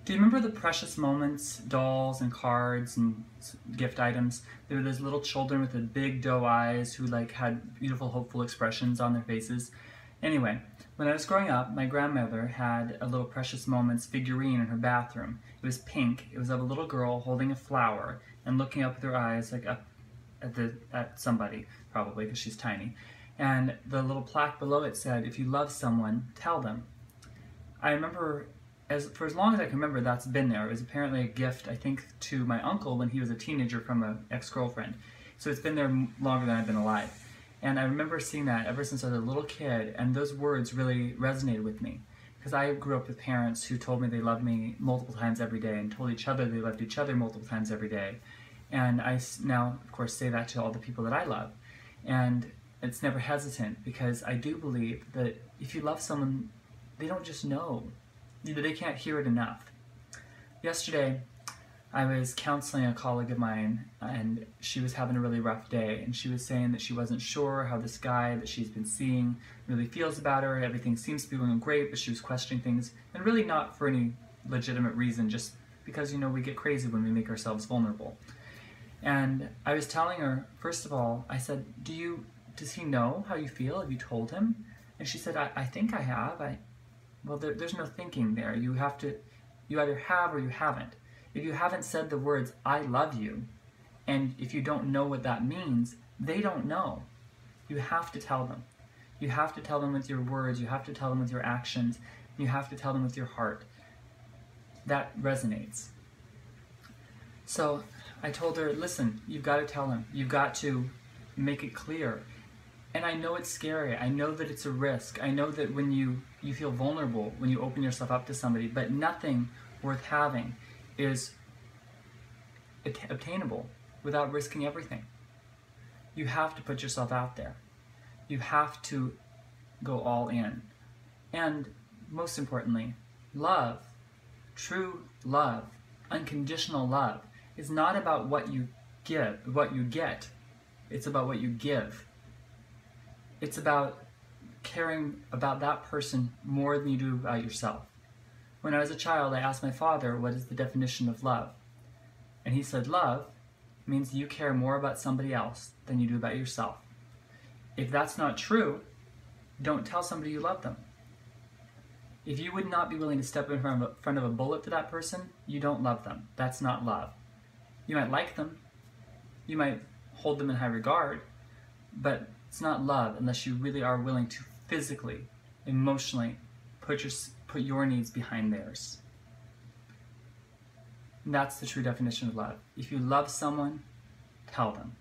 Do you remember the Precious Moments dolls and cards and gift items? There were those little children with the big doe eyes who like had beautiful, hopeful expressions on their faces. Anyway, when I was growing up, my grandmother had a little Precious Moments figurine in her bathroom. It was pink. It was of a little girl holding a flower and looking up with her eyes like up at somebody, probably because she's tiny. And the little plaque below it said, "If you love someone, tell them." I remember, for as long as I can remember, that's been there. It was apparently a gift, I think, to my uncle when he was a teenager from an ex-girlfriend. So it's been there longer than I've been alive. And I remember seeing that ever since I was a little kid, and those words really resonated with me. Because I grew up with parents who told me they loved me multiple times every day and told each other they loved each other multiple times every day. And I now, of course, say that to all the people that I love. And it's never hesitant, because I do believe that if you love someone, they don't just know. They can't hear it enough. Yesterday, I was counseling a colleague of mine, and she was having a really rough day, and she was saying that she wasn't sure how this guy that she's been seeing really feels about her. Everything seems to be going great, but she was questioning things, and really not for any legitimate reason, just because, you know, we get crazy when we make ourselves vulnerable. And I was telling her, first of all, I said, does he know how you feel? Have you told him? And she said, I think I have. Well, there's no thinking there. You either have or you haven't. If you haven't said the words, "I love you," and if you don't know what that means, they don't know. You have to tell them. You have to tell them with your words. You have to tell them with your actions. You have to tell them with your heart. That resonates. So I told her, listen, you've got to tell him. You've got to make it clear. And I know it's scary. I know that it's a risk. I know that when you feel vulnerable, when you open yourself up to somebody, but nothing worth having is obtainable without risking everything. You have to put yourself out there. You have to go all in. And most importantly, love, true love, unconditional love, is not about what you get. It's about what you give. It's about caring about that person more than you do about yourself. When I was a child, I asked my father, what is the definition of love? And he said, love means you care more about somebody else than you do about yourself. If that's not true, don't tell somebody you love them. If you would not be willing to step in front of a bullet for that person, you don't love them. That's not love. You might like them, you might hold them in high regard, but it's not love unless you really are willing to physically, emotionally put your needs behind theirs. And that's the true definition of love. If you love someone, tell them.